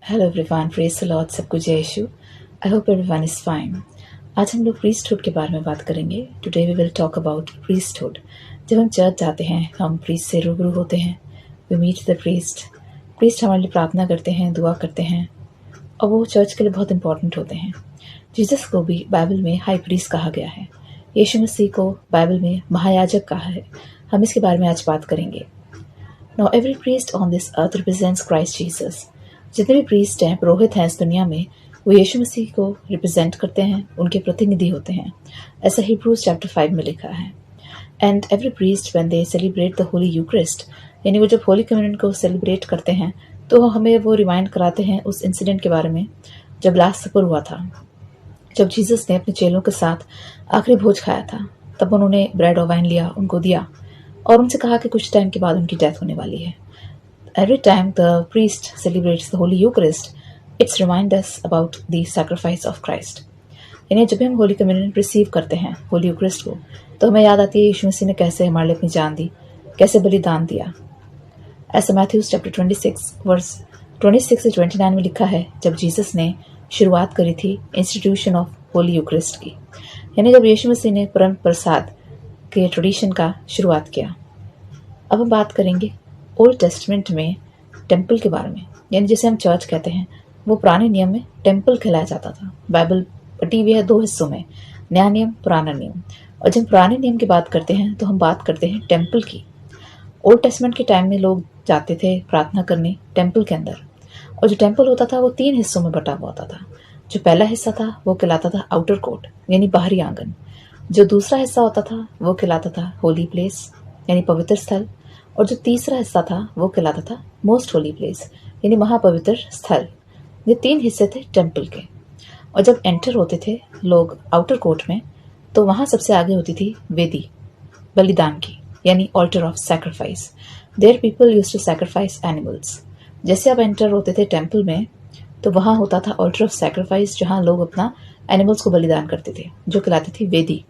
Hello everyone, praise the Lord. सबको जय यीशु। I hope everyone is fine. आज हम लोग प्रीस्टहुड के बारे में बात करेंगे। Today we will talk about priesthood. जब हम चर्च जाते हैं, हम प्रीस्ट से रूबरू होते हैं। We meet the priest. Priest हमारे लिए प्रार्थना करते हैं, दुआ करते हैं, और वो चर्च के लिए बहुत इंपॉर्टेंट होते हैं। जीसस को भी बाइबल में हाई प्रीस्ट कहा गया है। यीशु मसीह को बाइबल में महायाजक कहा है। हम इसके बारे में आज बात करेंगे। Now every priest on this earth represents Christ Jesus. जितने भी प्रीस्ट हैं, पुरोहित हैं इस दुनिया में, वो यीशु मसीह को रिप्रेजेंट करते हैं, उनके प्रतिनिधि होते हैं। ऐसा हिब्रूज चैप्टर 5 में लिखा है। And every priest when they celebrate the Holi Eucharist, यानी वो जब होली कम्युनियन को सेलिब्रेट करते हैं तो हमें वो रिमाइंड कराते हैं उस इंसिडेंट के बारे में जब लास्ट सपर हुआ था, जब जीसस ने अपने चेलों के साथ आखिरी भोज खाया था। तब उन्होंने ब्रेड और वाइन लिया, उनको दिया और उनसे कहा कि कुछ टाइम के बाद उनकी डेथ होने वाली है। Every time the priest celebrates the Holy Eucharist, it's remind us about the sacrifice of Christ. यानी जब भी हम होली कम्युनियन रिसीव करते हैं, होली यूक्रिस्ट को, तो हमें याद आती है यीशु मसीह ने कैसे हमारे लिए अपनी जान दी, कैसे बलिदान दिया। ऐसा मैथ्यूज चैप्टर 26 वर्स 26 से 29 में लिखा है, जब जीसस ने शुरुआत करी थी इंस्टीट्यूशन ऑफ होली यूक्रिस्ट की, यानी जब यीशु मसीह ने परम प्रसाद के ट्रेडिशन का शुरुआत किया। अब हम बात करेंगे ओल्ड टेस्टमेंट में टेम्पल के बारे में, यानी जिसे हम चर्च कहते हैं। वो पुराने नियम में टेम्पल कहलाया जाता था। बाइबल बटी हुई है 2 हिस्सों में, नया नियम, पुराना नियम। और जब पुराने नियम की बात करते हैं तो हम बात करते हैं टेम्पल की। ओल्ड टेस्टमेंट के टाइम में लोग जाते थे प्रार्थना करने टेम्पल के अंदर, और जो टेम्पल होता था वो 3 हिस्सों में बटा हुआ होता था। जो पहला हिस्सा था वो कहलाता था आउटर कोर्ट, यानी बाहरी आंगन। जो दूसरा हिस्सा होता था वो कहलाता था होली प्लेस, यानी पवित्र स्थल। और जो तीसरा हिस्सा था वो कहलाता था मोस्ट होली प्लेस, यानी महापवित्र स्थल। ये 3 हिस्से थे टेम्पल के। और जब एंटर होते थे लोग आउटर कोर्ट में, तो वहां सबसे आगे होती थी वेदी बलिदान की, यानी altar of sacrifice. There people used to sacrifice animals. जैसे आप एंटर होते थे टेम्पल में, तो वहां होता था ऑल्टर ऑफ सैक्रिफाइस, जहां लोग अपना एनिमल्स को बलिदान करते थे, जो कहलाती थी वेदी।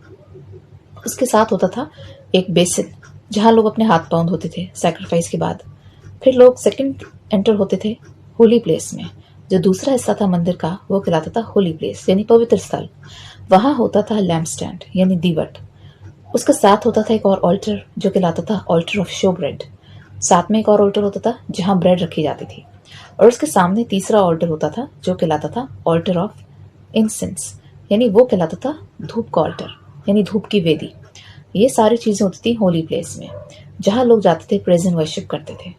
उसके साथ होता था एक बेसिन, जहां लोग अपने हाथ पाँव धोते थे सैक्रिफाइस के बाद। फिर लोग सेकंड एंटर होते थे होली प्लेस में। जो दूसरा हिस्सा था मंदिर का वो कहलाता था होली प्लेस, यानी पवित्र स्थल। वहां होता था लैम्प स्टैंड, यानी दीवट। उसके साथ होता था एक और ऑल्टर, जो कहलाता था ऑल्टर ऑफ शो ब्रेड। साथ में एक और ऑल्टर होता था जहां ब्रेड रखी जाती थी। और उसके सामने तीसरा ऑल्टर होता था जो कहलाता था ऑल्टर ऑफ इंसेंस, यानी वो कहलाता था धूप का ऑल्टर, यानी धूप की वेदी। ये सारी चीजें होती थी होली प्लेस में, जहां लोग जाते थे प्रेज एंड वर्शिप करते थे।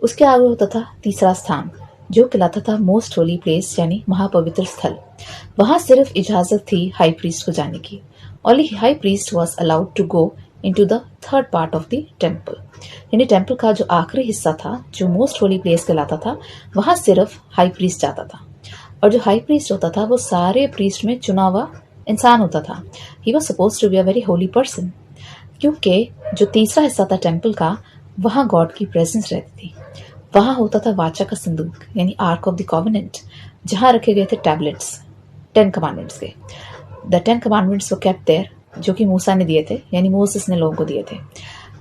उसके आगे होता था तीसरा स्थान, जो कहलाता था मोस्ट होली प्लेस, यानी महापवित्र स्थल। वहां सिर्फ इजाजत थी हाई प्रीस्ट को जाने की। Only high priest was allowed to go into the third part of the temple, यानी टेम्पल का जो आखिरी हिस्सा था, जो मोस्ट होली प्लेस कहलाता था, वहां सिर्फ हाई प्रीस्ट जाता था। और जो हाई प्रीस्ट होता था वो सारे प्रीस्ट में चुना हुआ इंसान होता था। He was suppose to be a very holy person, क्योंकि जो तीसरा हिस्सा था टेम्पल का, वहां गॉड की प्रेजेंस रहती थी। वहां होता था वाचा का संदूक, यानी आर्क ऑफ द कॉवेनेंट, जहां रखे गए थे टैबलेट्स 10 कमांडमेंट्स के। The 10 commandments were kept there, जो कि मूसा ने दिए थे, यानी मोसेस ने लोगों को दिए थे।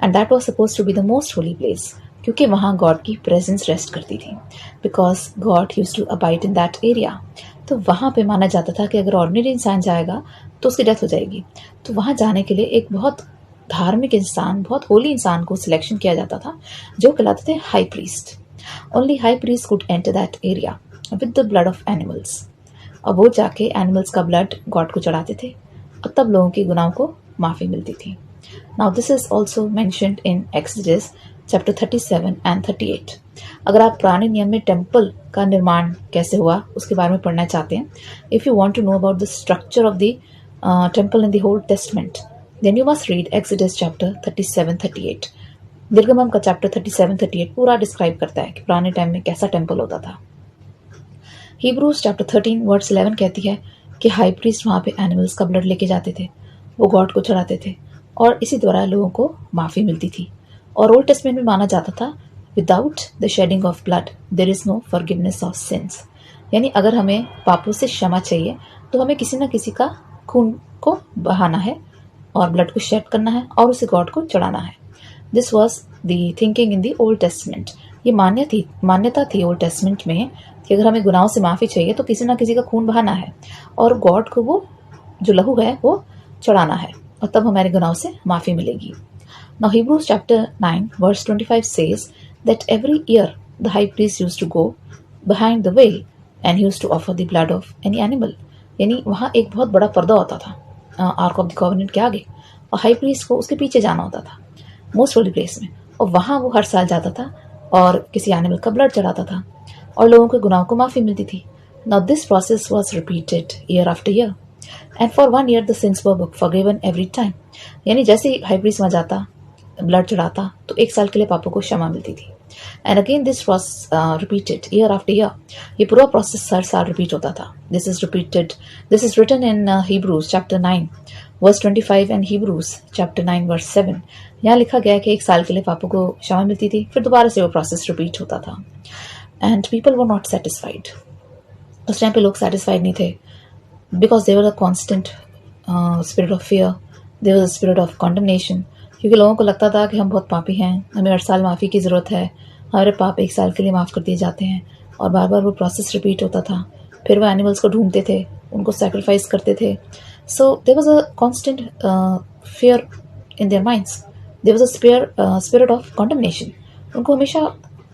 And that was suppose to be the most holy place, क्योंकि वहां गॉड की प्रेजेंस रेस्ट करती थी, because God used to abide in that area. तो वहां पे माना जाता था कि अगर ऑर्डिनरी इंसान जाएगा तो उसकी डेथ हो जाएगी। तो वहां जाने के लिए एक बहुत धार्मिक इंसान, बहुत होली इंसान को सिलेक्शन किया जाता था, जो कहलाते थे high priest. Only high priest could enter that area with the blood of animals. और वो जाके एनिमल्स का ब्लड गॉड को चढ़ाते थे, और तब लोगों की गुनाहों को माफी मिलती थी। Now this is also mentioned in exodus chapter 37 and 38। अगर आप पुराने नियम में टेम्पल का निर्माण कैसे हुआ उसके बारे में पढ़ना चाहते हैं, if you want to know about the structure of the temple in the old testament, then you must read Exodus chapter 37-38। निर्गमन का चैप्टर 37-38 पूरा डिस्क्राइब करता है कि पुराने टाइम में कैसा टेम्पल होता था। हिब्रूज चैप्टर 13 वर्स 11 कहती है कि हाई प्रीस्ट वहां पे एनिमल्स का ब्लड लेके जाते थे, वो गॉड को चढ़ाते थे, और इसी द्वारा लोगों को माफी मिलती थी। और ओल्ड टेस्टमेंट में माना जाता था without the shedding of blood there is no forgiveness of sins, यानी अगर हमें पापों से क्षमा चाहिए तो हमें किसी न किसी का खून को बहाना है और ब्लड को शेड करना है और उसे गॉड को चढ़ाना है। This was the thinking in the old testament. ये मान्यता थी ओल्ड टेस्टमेंट में कि अगर हमें गुनाहों से माफ़ी चाहिए तो किसी ना किसी का खून बहाना है और गॉड को वो जो लहू है वो चढ़ाना है और तब हमारे गुनाहों से माफ़ी मिलेगी। Now Hebrews chapter 9 verse 25 says that every year the high priest used to go behind the veil and he used to offer the blood of any animal। यानी वहाँ एक बहुत बड़ा पर्दा होता था आर्क ऑफ द कॉवेनेंट के आगे और हाई प्रीस्ट को उसके पीछे जाना होता था मोस्ट होली प्लेस में, और वहाँ वो हर साल जाता था और किसी एनिमल का ब्लड चढ़ाता था और लोगों के गुनाहों को माफ़ी मिलती थी। Now this process was repeated year after year and for 1 year the sins were forgiven every time। यानी जैसे ही हाई प्रीस्ट वहाँ जाता ब्लड चढ़ाता तो एक साल के लिए पापों को क्षमा मिलती थी। And again this was repeated year after year. ये पूरा प्रोसेस हर साल रिपीट होता था। This is written in Hebrews chapter 9 verse 25 and Hebrews chapter 9 verse 7। यहाँ लिखा गया है कि एक साल के लिए पापों को क्षमा मिलती थी, फिर दोबारा से वो प्रोसेस रिपीट होता था। And people were not satisfied. उस टाइम पे लोग सेटिस्फाइड नहीं थे because there was a constant spirit of fear, there was a spirit of condemnation, क्योंकि लोगों को लगता था कि हम बहुत पापी हैं, हमें हर साल माफ़ी की ज़रूरत है, हमारे पाप एक साल के लिए माफ़ कर दिए जाते हैं। और बार बार वो प्रोसेस रिपीट होता था। फिर वो एनिमल्स को ढूंढते थे, उनको सेक्रीफाइस करते थे। So there was a constant fear in their minds, there was a spirit of condemnation. उनको हमेशा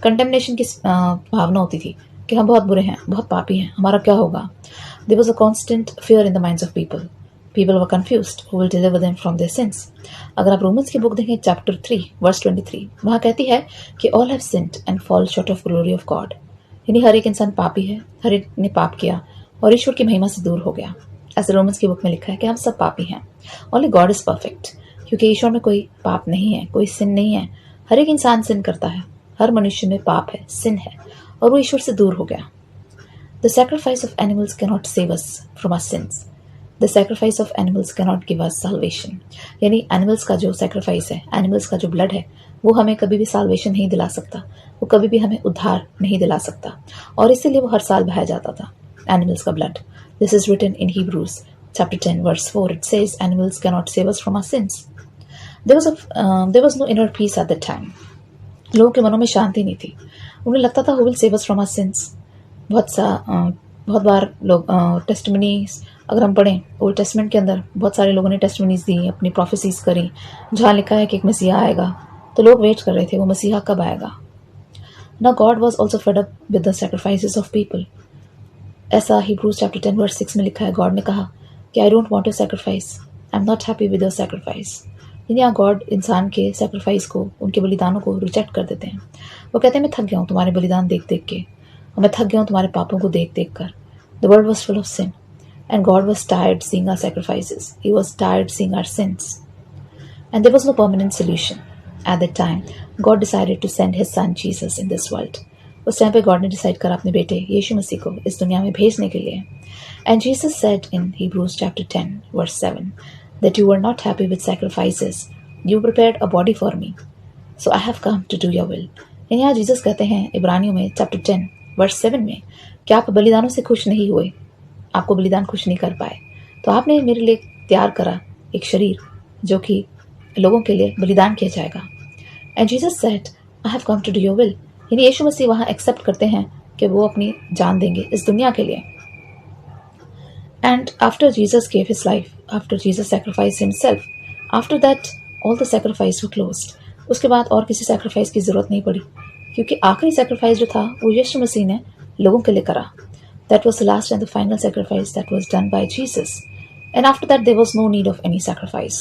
कंडेमनेशन की भावना होती थी कि हम बहुत बुरे हैं, बहुत पापी हैं, हमारा क्या होगा। There was a constant fear in the minds of people. People were confused who will deliver them from their sins। अगर आप रोमन्स की बुक देखें चैप्टर 3 वर्स 23, वहाँ कहती है कि all have sinned and fall short of glory of God। यानी हर एक इंसान पापी है, हर एक ने पाप किया और ईश्वर की महिमा से दूर हो गया। ऐसे रोमन्स की बुक में लिखा है कि हम सब पापी हैं। Only God is perfect, क्योंकि ईश्वर में कोई पाप नहीं है, कोई सिन नहीं है। हर एक इंसान सिन करता है, हर मनुष्य में पाप है, सिन है, और वो ईश्वर से दूर हो गया। The sacrifice of animals cannot save us from our sins। The sacrifice of animals cannot give us salvation। यानी एनिमल्स का जो सेक्रीफाइस है, एनिमल्स का जो ब्लड है, वो हमें कभी भी साल्वेशन नहीं दिला सकता, वो कभी भी हमें उद्धार नहीं दिला सकता, और इसीलिए वो हर साल बहाया जाता था एनिमल्स का blood. This is written in Hebrews chapter 10 verse 4। It says animals cannot save us from our sins। There was no inner peace at that time। लोगों के मनों में शांति नहीं थी। उन्हें लगता था who will save us from our sins। बहुत बार लोग टेस्टिमनीज अगर हम पढ़ें ओल्ड टेस्टमेंट के अंदर, बहुत सारे लोगों ने टेस्टिमनीज दी, अपनी प्रोफेसीज करी, जहाँ लिखा है कि एक मसीहा आएगा, तो लोग वेट कर रहे थे वो मसीहा कब आएगा। Now God was also fed up with the sacrifices of people। ऐसा Hebrews chapter 10 verse 6 में लिखा है, गॉड ने कहा कि I don't want your sacrifice, I'm not happy with your sacrifice। यानी यहाँ गॉड इंसान के सेक्रीफाइस को, उनके बलिदानों को रिजेक्ट कर देते हैं। वो कहते हैं मैं थक गया हूँ तुम्हारे बलिदान देख देख के, और मैं थक गया हूँ तुम्हारे पापों को देख देख कर। The world was full of sin and God was tired seeing our sacrifices। He was tired seeing our sins and there was no permanent solution। At that time God decided to send his son Jesus in this world। उस time पे God ने decide करा अपने बेटे यीशु मसीह को इस दुनिया में भेजने के लिए। And Jesus said in Hebrews chapter 10 verse 7 that you were not happy with sacrifices, you prepared a body for me, so I have come to do your will। यानी यहाँ जीसस कहते हैं इब्रानियों में चैप्टर 10 वर्स 7 में कि आप बलिदानों से खुश नहीं हुए, आपको बलिदान खुश नहीं कर पाए, तो आपने मेरे लिए तैयार करा एक शरीर जो कि लोगों के लिए बलिदान किया जाएगा। And Jesus said I have come to do your will. यानी यीशु मसीह वहाँ एक्सेप्ट करते हैं कि वो अपनी जान देंगे इस दुनिया के लिए। And after Jesus gave his life, after Jesus sacrifice himself, after that all the sacrifice were closed. उसके बाद और किसी सैक्रिफाइस की जरूरत नहीं पड़ी, क्योंकि आखिरी सैक्रिफाइस जो था वो यीशु मसीह ने लोगों के लिए करा। That was the last and the final sacrifice that was done by Jesus, and after that there was no need of any sacrifice।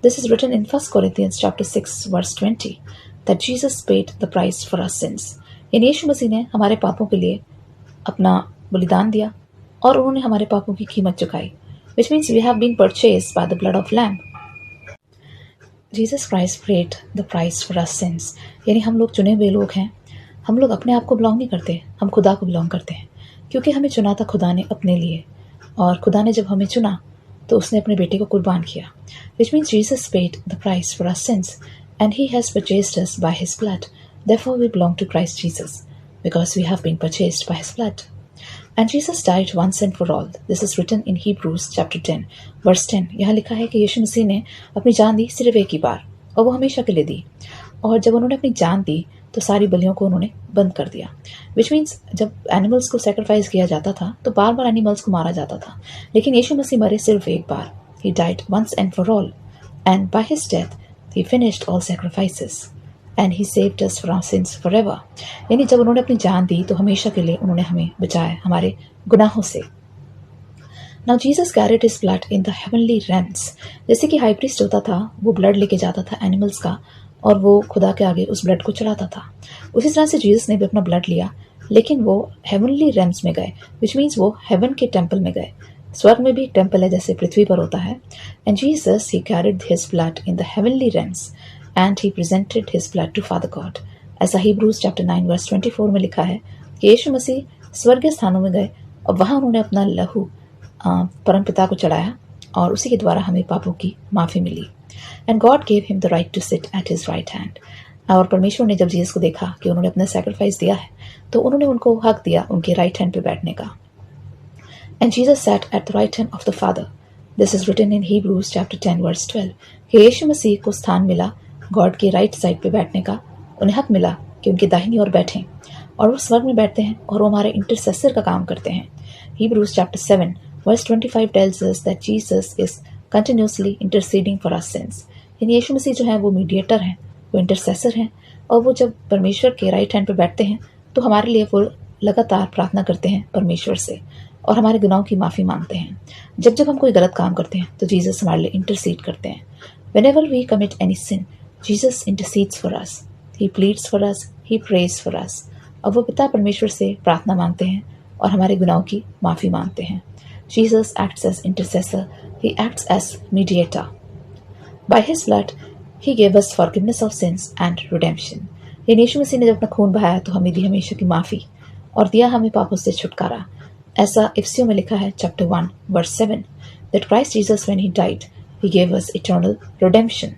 This is written in 1 Corinthians chapter 6 verse 20 that Jesus paid the price for our sins। यानी यीशु मसीह ने हमारे पापों के लिए अपना बलिदान दिया और उन्होंने हमारे पापों की कीमत चुकाई, which means we have been purchased by the blood of lamb। Jesus Christ paid the price for our sins। यानी हम लोग चुने हुए लोग हैं, हम लोग अपने आप को बिलोंग नहीं करते, हम खुदा को बिलोंग करते हैं, क्योंकि हमें चुना था खुदा ने अपने लिए, और खुदा ने जब हमें चुना तो उसने अपने बेटे को कुर्बान किया। Which means Jesus paid the price for our sins and he has purchased us by his blood. Therefore we belong to Christ Jesus because we have been purchased by his blood. And Jesus died once and for all. This is written in Hebrews chapter 10 verse 10। यहाँ लिखा है कि यीशु मसीह ने अपनी जान दी सिर्फ एक ही बार, और वो हमेशा के लिए दी। और जब उन्होंने अपनी जान दी तो सारी बलियों को उन्होंने बंद कर दिया। विच मीन्स जब एनिमल्स को सेक्रीफाइस किया जाता था तो बार बार एनिमल्स को मारा जाता था, लेकिन यीशु मसीह मरे सिर्फ एक बार। He died once and for all, and by his death he finished all sacrifices and he saved us from sins forever. यानी जब उन्होंने अपनी जान दी तो हमेशा के लिए उन्होंने हमें बचाया हमारे गुनाहों से। Now Jesus carried his blood in the heavenly realms। जैसे कि हाई प्रीस्ट होता था, वो ब्लड लेके जाता था एनिमल्स का और वो खुदा के आगे उस ब्लड को चढ़ाता था। उसी तरह से जीसस ने भी अपना ब्लड लिया, लेकिन वो हेवनली रेम्स में गए, विच मीन्स वो हेवन के टेम्पल में गए। स्वर्ग में भी एक टेम्पल है जैसे पृथ्वी पर होता है। And Jesus he carried his blood in the heavenly realms and he presented his blood to father God. ऐसा हिब्रूज चैप्टर 9 वर्स 24 में लिखा है कि यीशु मसीह स्वर्गीय स्थानों में गए और वहां उन्होंने अपना लहू परमपिता को चढ़ाया और उसी के द्वारा हमें पापों की माफ़ी मिली। And God gave him the right to sit at his right hand. और परमेश्वर ने जब जीसस को देखा कि उन्होंने अपना सैक्रिफाइस दिया है, तो उन्होंने उनको हक दिया उनके राइट हैंड पे बैठने का। And Jesus sat at the right hand of the father. This is written in Hebrews chapter 10 verse 12 कि यीशु मसीह को स्थान मिला गॉड की राइट साइड पे बैठने का। उन्हें हक मिला कि उनकी दाहिनी ओर बैठें और वो स्वर्ग में बैठते हैं और वो हमारे इंटरसेसर का काम करते हैं। Hebrews chapter 7 verse 25 tells us that Jesus is continuously interceding for our sins। यानी यीशु मसीह जो है वो मीडिएटर हैं, वो इंटरसेसर हैं, और वो जब परमेश्वर के राइट हैंड पे बैठते हैं तो हमारे लिए वो लगातार प्रार्थना करते हैं परमेश्वर से और हमारे गुनाहों की माफ़ी मांगते हैं। जब जब हम कोई गलत काम करते हैं तो जीसस हमारे लिए इंटरसीड करते हैं। Whenever we commit any sin, Jesus intercedes for us, he pleads for us, he prays for us। और वो पिता परमेश्वर से प्रार्थना मांगते हैं और हमारे गुनाहों की माफ़ी मांगते हैं। Jesus acts as intercessor, he acts as mediator। By his blood, he gave us forgiveness of sins and redemption। यानी यीशु मसीह ने जब अपना खून बहाया तो हमें दी हमेशा की माफ़ी और दिया हमें पापों से छुटकारा। ऐसा इफिसियों में लिखा है chapter 1 verse 7 that Christ Jesus when he died, he gave us eternal redemption।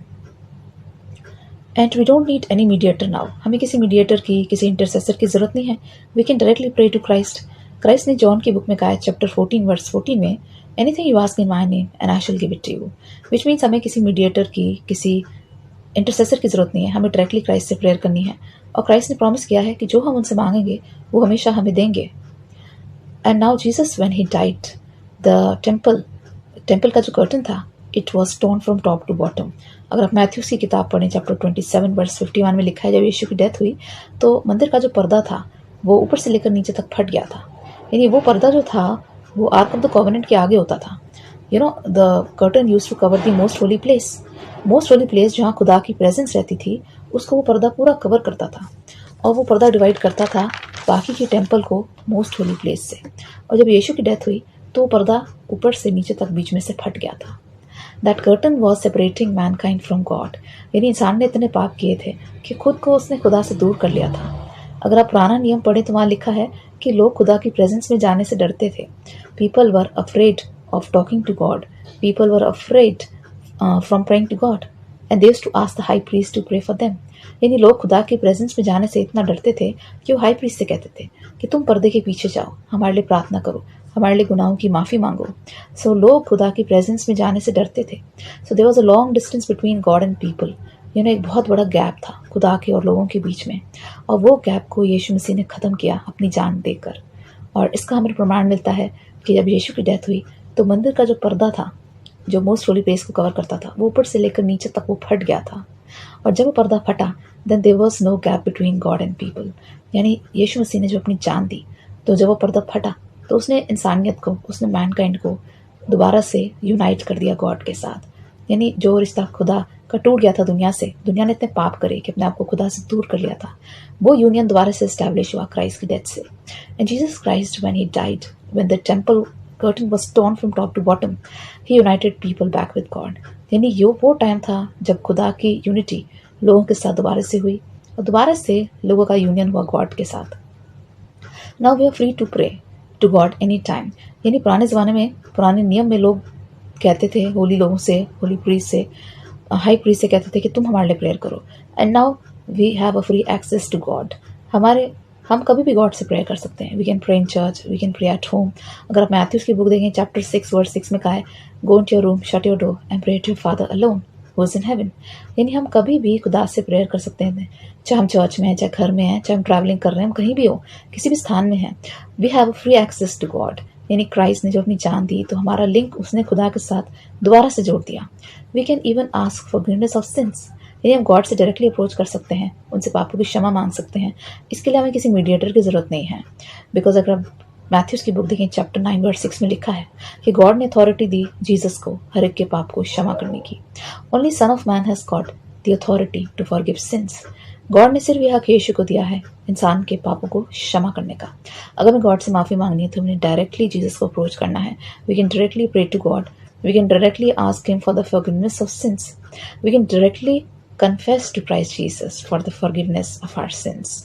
And we don't need any mediator now। हमें किसी मीडिएटर की, किसी इंटरसेसर की जरूरत नहीं है। We can directly pray to Christ। Christ ने जॉन की बुक में कहा है चैप्टर 14 वर्स 14 में anything you ask in my name and I shell give it to you. Which means हमें किसी मीडिएटर की, किसी इंटरसेसर की जरूरत नहीं है, हमें डायरेक्टली क्राइस्ट से प्रेयर करनी है। और क्राइस्ट ने प्रॉमिस किया है कि जो हम उनसे मांगेंगे वो हमेशा हमें देंगे। And now Jesus when he died, the temple का जो कर्टन था it was torn from top to bottom. अगर आप मैथ्यूस की किताब पढ़ें चैप्टर 27 वर्स 51 में लिखा है जब यीशु की डेथ हुई तो मंदिर का जो पर्दा था वो ऊपर से लेकर नीचे तक फट गया था। यानी वो पर्दा जो था वो आर्क ऑफ द कॉवेनेंट के आगे होता था। You know the curtain used to cover the most holy place जहाँ खुदा की प्रेजेंस रहती थी, उसको वो पर्दा पूरा कवर करता था और वो पर्दा डिवाइड करता था बाकी के टेम्पल को मोस्ट होली प्लेस से। और जब यीशु की डेथ हुई तो वो पर्दा ऊपर से नीचे तक बीच में से फट गया था। That curtain was separating Mankind from God. यानी इंसान ने इतने पाप किए थे कि खुद को उसने खुदा से दूर कर लिया था। अगर आप पुराना नियम पढ़े तो वहाँ लिखा है कि लोग खुदा की प्रेजेंस में जाने से डरते थे। People were afraid of talking to God, people were afraid from praying to God and they used to ask the high priest to pray for them. यानी लोग खुदा की प्रेजेंस में जाने से इतना डरते थे कि वो हाई प्रीस्ट से कहते थे कि तुम पर्दे के पीछे जाओ, हमारे लिए प्रार्थना करो, हमारे लिए गुनाहों की माफ़ी मांगो। सो लोग खुदा की प्रेजेंस में जाने से डरते थे। So there was a long distance between God and people. एक बहुत बड़ा गैप था खुदा के और लोगों के बीच में, और वो गैप को यीशु मसीह ने ख़त्म किया अपनी जान देकर। और इसका हमें प्रमाण मिलता है कि जब यीशु की डेथ हुई तो मंदिर का जो पर्दा था जो मोस्ट होली प्लेस को कवर करता था वो ऊपर से लेकर नीचे तक वो फट गया था। और जब वो पर्दा फटा then there was no gap between God and people. यानी यीशु मसीह ने जो अपनी जान दी तो जब वो पर्दा फटा तो उसने इंसानियत को, उसने मैनकाइंड को दोबारा से यूनाइट कर दिया गॉड के साथ। यानी जो रिश्ता खुदा का टूट गया था दुनिया से, दुनिया ने इतने पाप करे कि अपने आप को खुदा से दूर कर लिया था, वो यूनियन दोबारा से एस्टैब्लिश हुआ क्राइस्ट की डेथ से। And Jesus Christ when he died, when the temple curtain was torn from top to bottom, he united people back with God. यानी वो टाइम था जब खुदा की यूनिटी लोगों के साथ दोबारा से हुई और दोबारा से लोगों का यूनियन हुआ गॉड के साथ। Now we are free to pray to God any time. यानी पुराने ज़माने में, पुराने नियम में लोग कहते थे होली लोगों से, होली प्रीस्ट से, हाई प्रीस्ट से कहते थे कि तुम हमारे लिए प्रेयर करो। And now we have a free access to God. हम कभी भी गॉड से प्रेयर कर सकते हैं। We can pray in church, we can pray at home. अगर आप मैथ्यूस की बुक देखें चैप्टर 6 वर्स 6 में कहा है, go into your room, shut your door and pray to your father alone. Who is in heaven. यानी हम कभी भी खुदा से प्रेयर कर सकते हैं, चाहे हम चर्च में हैं, चाहे घर में हैं, चाहे हम ट्रैवलिंग कर रहे हैं, हम कहीं भी हो, किसी भी स्थान में हैं। We have free access to God. यानी क्राइस्ट ने जो अपनी जान दी तो हमारा लिंक उसने खुदा के साथ दोबारा से जोड़ दिया। We can even ask forgiveness of sins. यानी हम गॉड से डायरेक्टली अप्रोच कर सकते हैं, उनसे पापों की क्षमा मांग सकते हैं। इसके लिए हमें किसी मीडिएटर की ज़रूरत नहीं है। बिकॉज अगर आप मैथ्यूज़ की बुक देखें, चैप्टर 9 वर्स 6 में लिखा है कि गॉड ने अथॉरिटी दी जीसस को हर एक के पाप को क्षमा करने की। Only son of man has got the authority to forgive sins. God ने सिर्फ यह हक यीशु को दिया है इंसान के पापों को क्षमा करने का। अगर हमें गॉड से माफ़ी मांगनी है तो हमें डायरेक्टली जीसस को अप्रोच करना है। We can directly pray to God. We can directly ask him for the forgiveness of sins. We can directly confess to Christ Jesus for the forgiveness of our sins.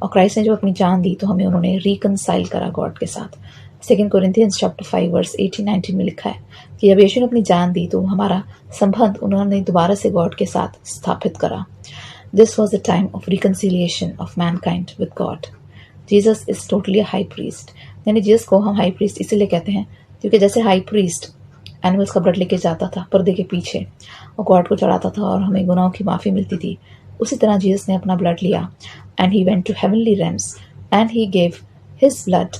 और Christ ने जो अपनी जान दी तो हमें उन्होंने रिकनसाइल करा God के साथ। 2 कोरिन्थियंस चैप्टर 5 वर्स 18-19 में लिखा है कि जब यीशु ने अपनी जान दी तो हमारा संबंध उन्होंने दोबारा से गॉड के साथ स्थापित करा। This was the time of reconciliation of Mankind with God. Jesus is totally a high priest. यानी जीसस को हम हाई प्रीस्ट इसीलिए कहते हैं क्योंकि जैसे हाई प्रीस्ट एनिमल्स का ब्लड लेके जाता था पर्दे के पीछे और गॉड को चढ़ाता था और हमें गुनाहों की माफ़ी मिलती थी, उसी तरह जीसस ने अपना ब्लड लिया and he went to heavenly realms and he gave his blood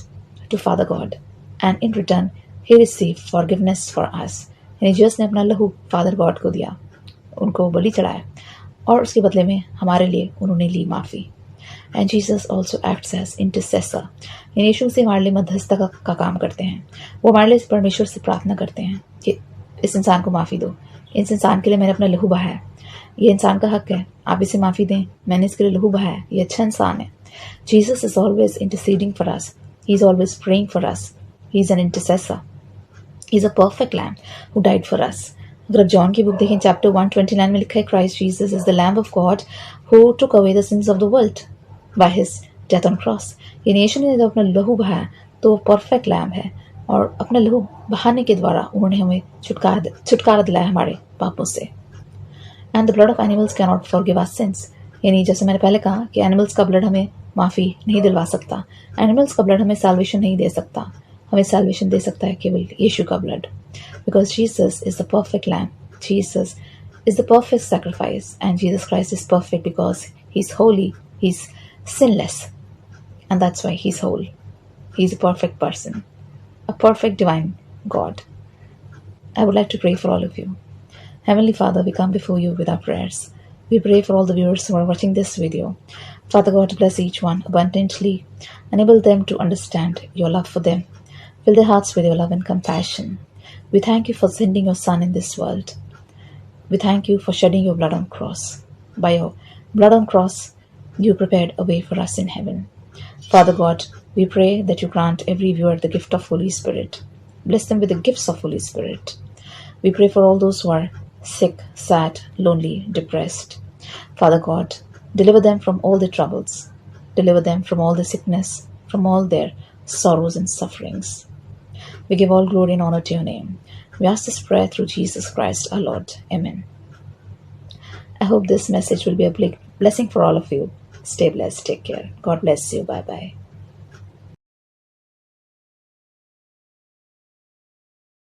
to Father God and in return he received forgiveness for us। यानी जीसस ने अपना लहू फादर गॉड को दिया, उनको बलि चढ़ाया और उसके बदले में हमारे लिए उन्होंने ली माफ़ी। And Jesus also acts as intercessor. यानी यीशु से हमारे लिए मध्यस्थता का काम करते हैं। वो हमारे लिए परमेश्वर से प्रार्थना करते हैं कि इस इंसान को माफ़ी दो, इस इंसान के लिए मैंने अपना लहू बहाया, ये इंसान का हक है, आप इसे माफ़ी दें, मैंने इसके लिए लहू बहाया, ये अच्छा इंसान है। Jesus is always interceding for us, he is always praying for us, he is an intercessor, he is a perfect lamb who died for us. अगर आप जॉन की बुक देखें, चैप्टर 129 में लिखा है Christ Jesus is the lamb of God who took away the sins of the world by his death on cross. यानी यीशु ने जब अपना लहू बहाया तो परफेक्ट लैम्ब है और अपना लहू बहाने के द्वारा उन्होंने हमें छुटकारा दिलाया हमारे पापों से। And the blood of animals can not forgive our sins. यानी जैसे मैंने पहले कहा कि एनिमल्स का ब्लड हमें माफ़ी नहीं दिलवा सकता, एनिमल्स का ब्लड हमें सैल्वेशन नहीं दे सकता, हमें सैल्वेशन दे सकता है केवल यीशु का blood. Because Jesus is the perfect lamb, Jesus is the perfect sacrifice and Jesus Christ is perfect because he is Holi, he is sinless, and that's why he's whole. He's a perfect person, a perfect divine God. I would like to pray for all of you. Heavenly Father, we come before you with our prayers. We pray for all the viewers who are watching this video. Father God, bless each one abundantly. Enable them to understand your love for them. Fill their hearts with your love and compassion. We thank you for sending your Son in this world. We thank you for shedding your blood on cross. By your blood on cross, you prepared a way for us in heaven. Father God, we pray that you grant every viewer the gift of Holy Spirit. Bless them with the gifts of Holy Spirit. We pray for all those who are sick, sad, lonely, depressed. Father God, deliver them from all their troubles. Deliver them from all their sickness, from all their sorrows and sufferings. We give all glory and honor to your name. We ask this prayer through Jesus Christ our Lord. Amen. I hope this message will be a blessing for all of you. Stay blessed. Take care. God bless you. Bye-bye.